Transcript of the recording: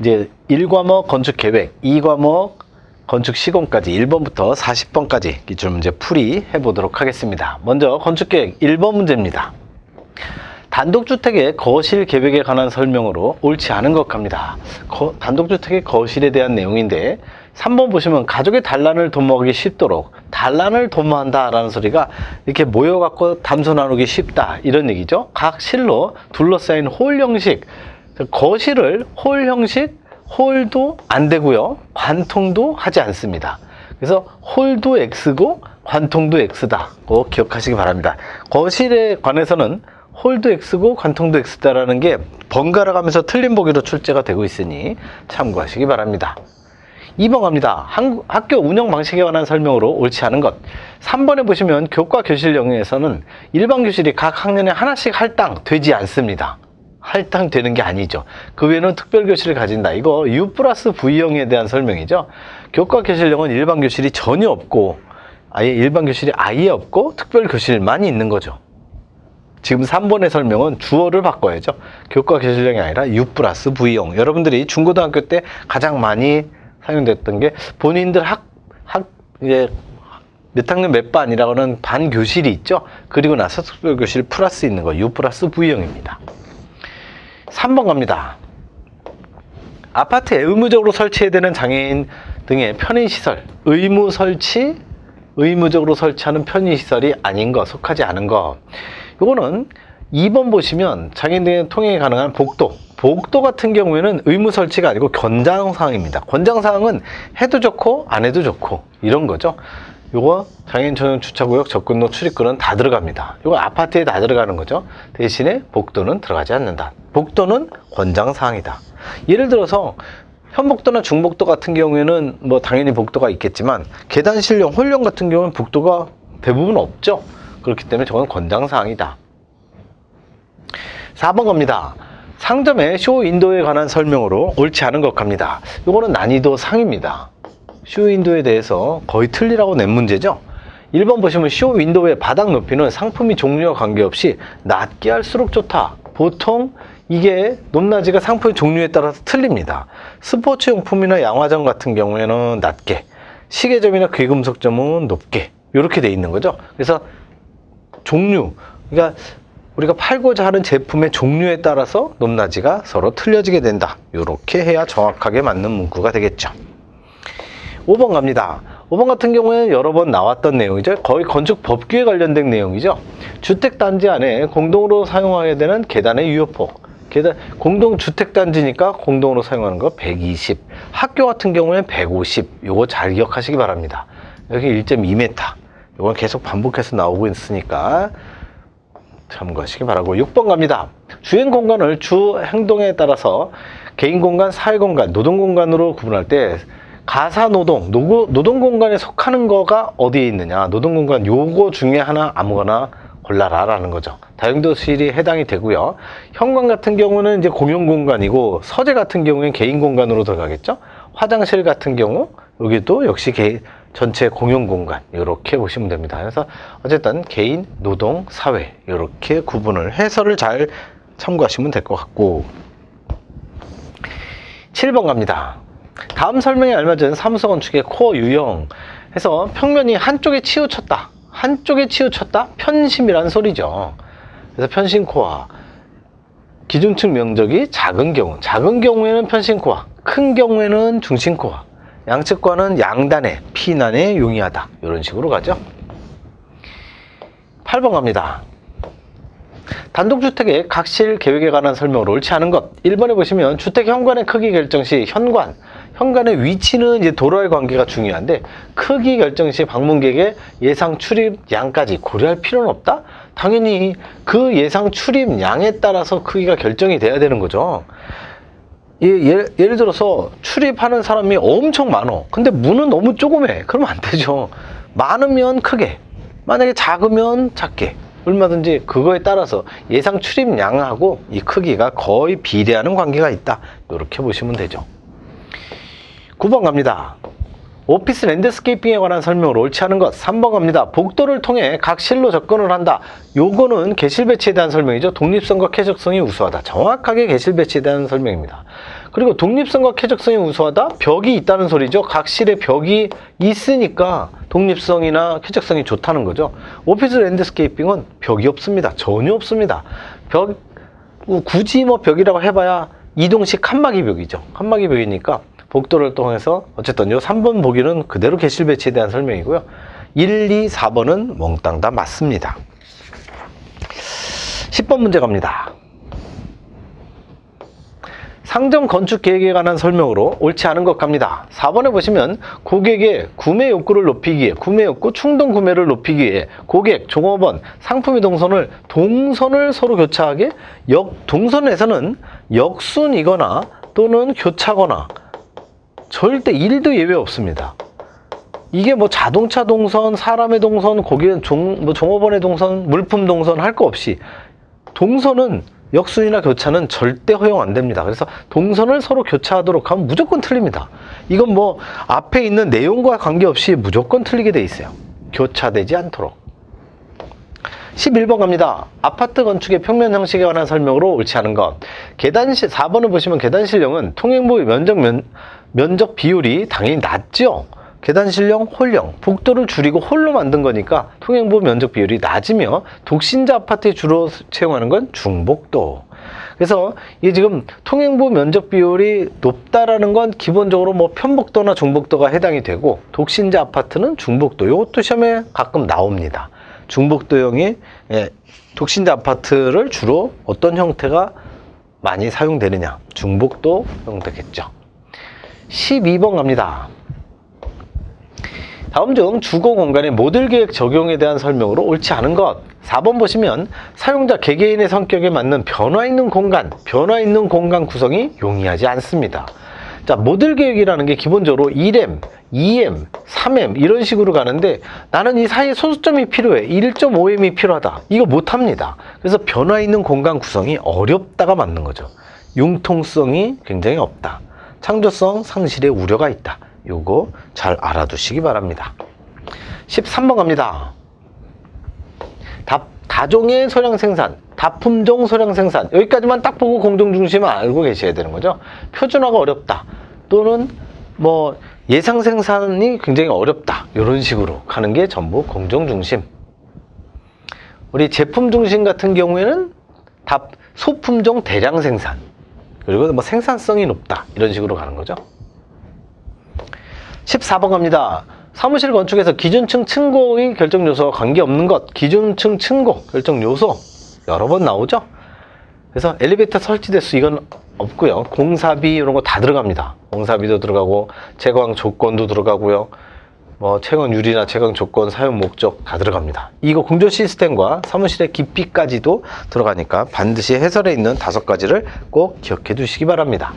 이제 1과목 건축 계획, 2과목 건축 시공까지 1번부터 40번까지 기출 문제 풀이 해보도록 하겠습니다. 먼저 건축 계획 1번 문제입니다. 단독주택의 거실 계획에 관한 설명으로 옳지 않은 것 갑니다. 단독주택의 거실에 대한 내용인데 3번 보시면 가족의 단란을 도모하기 쉽도록, 단란을 도모한다 라는 소리가 이렇게 모여갖고 담소 나누기 쉽다 이런 얘기죠. 각 실로 둘러싸인 홀 형식, 거실을 홀 형식, 홀도 안 되고요, 관통도 하지 않습니다. 그래서 홀도 X고 관통도 X다 고 기억하시기 바랍니다. 거실에 관해서는 홀도 X고 관통도 X다라는 게 번갈아 가면서 틀린 보기로 출제가 되고 있으니 참고하시기 바랍니다. 2번 갑니다. 학교 운영 방식에 관한 설명으로 옳지 않은 것. 3번에 보시면 교과 교실 영역에서는 일반 교실이 각 학년에 하나씩 할당되지 않습니다. 할당되는 게 아니죠. 그 외에는 특별 교실을 가진다. 이거 U 플러스 V형에 대한 설명이죠. 교과 교실형은 일반 교실이 전혀 없고, 아예 일반 교실이 아예 없고 특별 교실만 있는 거죠. 지금 3번의 설명은 주어를 바꿔야죠. 교과 교실형이 아니라 U 플러스 V형. 여러분들이 중고등학교 때 가장 많이 사용됐던 게 본인들 이제 몇 학년 몇 반이라고 하는 반 교실이 있죠. 그리고 나서 특별 교실 플러스 있는 거 U 플러스 V형입니다. 3번 갑니다. 아파트에 의무적으로 설치해야 되는 장애인 등의 편의시설, 의무적으로 설치하는 편의시설이 아닌 거, 속하지 않은 거. 이거는 2번 보시면 장애인 등의 통행이 가능한 복도 같은 경우에는 의무 설치가 아니고 권장사항입니다. 권장사항은 해도 좋고 안 해도 좋고 이런 거죠. 요거 장애인 전용 주차구역 접근로 출입구는 다 들어갑니다. 요거 아파트에 다 들어가는 거죠. 대신에 복도는 들어가지 않는다. 복도는 권장사항이다. 예를 들어서 현복도나 중복도 같은 경우에는 뭐 당연히 복도가 있겠지만 계단실형, 홀형 같은 경우는 복도가 대부분 없죠. 그렇기 때문에 저건 권장사항이다. 4번 갑니다. 상점의 쇼윈도에 관한 설명으로 옳지 않은 것 갑니다. 이거는 난이도 상입니다. 쇼윈도에 대해서 거의 틀리라고 낸 문제죠. 1번 보시면 쇼윈도의 바닥 높이는 상품이 종류와 관계없이 낮게 할수록 좋다. 보통 이게 높낮이가 상품의 종류에 따라서 틀립니다. 스포츠용품이나 양화점 같은 경우에는 낮게, 시계점이나 귀금속점은 높게 이렇게 돼 있는 거죠. 그래서 종류, 그러니까 우리가 팔고자 하는 제품의 종류에 따라서 높낮이가 서로 틀려지게 된다. 이렇게 해야 정확하게 맞는 문구가 되겠죠. 5번 갑니다. 5번 같은 경우에는 여러 번 나왔던 내용이죠. 거의 건축 법규에 관련된 내용이죠. 주택단지 안에 공동으로 사용하게 되는 계단의 유효폭. 공동주택단지니까 공동으로 사용하는 거 120. 학교 같은 경우에는 150. 요거 잘 기억하시기 바랍니다. 여기 1.2m. 요건 계속 반복해서 나오고 있으니까 참고하시기 바라고. 6번 갑니다. 주행 공간을 주 행동에 따라서 개인 공간, 사회 공간, 노동 공간으로 구분할 때 가사 노동 공간에 속하는 거가 어디에 있느냐. 노동 공간 요거 중에 하나 아무거나 골라라 라는 거죠. 다용도실이 해당이 되고요. 현관 같은 경우는 이제 공용 공간이고 서재 같은 경우는 개인 공간으로 들어가겠죠. 화장실 같은 경우 여기도 역시 전체 공용 공간 이렇게 보시면 됩니다. 그래서 어쨌든 개인, 노동, 사회 이렇게 구분을 해설을 잘 참고하시면 될 것 같고. 7번 갑니다. 다음 설명에 알맞은 사무소 건축의 코어 유형 해서 평면이 한쪽에 치우쳤다. 편심이란 소리죠. 그래서 편심코어. 기준층 면적이 작은 경우에는 편심코어, 큰 경우에는 중심코어. 양측과는 양단에, 피난에 용이하다. 이런 식으로 가죠. 8번 갑니다. 단독주택의 각실 계획에 관한 설명으로 옳지 않은 것. 1번에 보시면 주택 현관의 크기 결정 시 현관의 위치는 이제 도로와의 관계가 중요한데 크기 결정 시 방문객의 예상 출입량까지 고려할 필요는 없다? 당연히 그 예상 출입량에 따라서 크기가 결정이 돼야 되는 거죠. 예를 들어서 출입하는 사람이 엄청 많어. 근데 문은 너무 조그매. 그러면 안 되죠. 많으면 크게, 만약에 작으면 작게. 얼마든지 그거에 따라서 예상 출입량하고 이 크기가 거의 비례하는 관계가 있다. 이렇게 보시면 되죠. 9번 갑니다. 오피스 랜드스케이핑에 관한 설명으로 옳지 않은 것 3번 갑니다. 복도를 통해 각 실로 접근을 한다. 요거는 개실 배치에 대한 설명이죠. 독립성과 쾌적성이 우수하다. 정확하게 개실 배치에 대한 설명입니다. 그리고 독립성과 쾌적성이 우수하다. 벽이 있다는 소리죠. 각 실에 벽이 있으니까 독립성이나 쾌적성이 좋다는 거죠. 오피스 랜드스케이핑은 벽이 없습니다. 전혀 없습니다. 굳이 뭐 벽이라고 해봐야 이동식 칸막이 벽이죠. 칸막이 벽이니까 복도를 통해서 어쨌든 요 3번 보기는 그대로 개실 배치에 대한 설명이고요. 1, 2, 4번은 몽땅 다 맞습니다. 10번 문제 갑니다. 상점 건축 계획에 관한 설명으로 옳지 않은 것 갑니다. 4번에 보시면 고객의 구매 욕구를 높이기 위해, 구매 욕구, 충동 구매를 높이기 위해 고객, 종업원, 상품의 동선을 서로 교차하게 동선에서는 역순이거나 또는 교차거나 절대 1도 예외 없습니다. 이게 뭐 자동차 동선, 사람의 동선, 고객, 종업원의 동선, 물품 동선 할 거 없이 동선은 역순이나 교차는 절대 허용 안 됩니다. 그래서 동선을 서로 교차하도록 하면 무조건 틀립니다. 이건 뭐 앞에 있는 내용과 관계없이 무조건 틀리게 돼 있어요. 교차되지 않도록. 11번 갑니다. 아파트 건축의 평면 형식에 관한 설명으로 옳지 않은 것. 4번을 보시면 계단실형은 통행부 면적 비율이 당연히 낮죠. 계단실형, 홀형, 복도를 줄이고 홀로 만든 거니까 통행부 면적 비율이 낮으며 독신자 아파트에 주로 채용하는 건 중복도. 그래서 이게 지금 통행부 면적 비율이 높다라는 건 기본적으로 뭐 편복도나 중복도가 해당이 되고 독신자 아파트는 중복도. 이것도 시험에 가끔 나옵니다. 중복도형이 독신자 아파트를 주로 어떤 형태가 많이 사용되느냐? 중복도 형태겠죠. 12번 갑니다. 다음 중 주거 공간의 모듈 계획 적용에 대한 설명으로 옳지 않은 것. 4번 보시면 사용자 개개인의 성격에 맞는 변화 있는 공간 구성이 용이하지 않습니다. 자, 모듈 계획이라는 게 기본적으로 1M, 2M, 3M 이런 식으로 가는데 나는 이 사이에 소수점이 필요해. 1.5M이 필요하다. 이거 못합니다. 그래서 변화 있는 공간 구성이 어렵다가 맞는 거죠. 융통성이 굉장히 없다. 창조성 상실의 우려가 있다. 요거 잘 알아두시기 바랍니다. 13번 갑니다. 다종의 소량 생산, 다품종 소량 생산. 여기까지만 딱 보고 공정 중심을 알고 계셔야 되는 거죠. 표준화가 어렵다. 또는 뭐 예상 생산이 굉장히 어렵다. 이런 식으로 가는 게 전부 공정 중심. 우리 제품 중심 같은 경우에는 소품종 대량 생산. 그리고 뭐 생산성이 높다. 이런 식으로 가는 거죠. 14번 갑니다. 사무실 건축에서 기준층 층고의 결정 요소와 관계없는 것. 기준층 층고 결정 요소 여러 번 나오죠. 그래서 엘리베이터 설치 대수 이건 없고요. 공사비 이런 거 다 들어갑니다. 공사비도 들어가고 채광 조건도 들어가고요. 뭐 채광 유리나 채광 조건, 사용 목적 다 들어갑니다. 이거 공조 시스템과 사무실의 깊이까지도 들어가니까 반드시 해설에 있는 5가지를 꼭 기억해 두시기 바랍니다.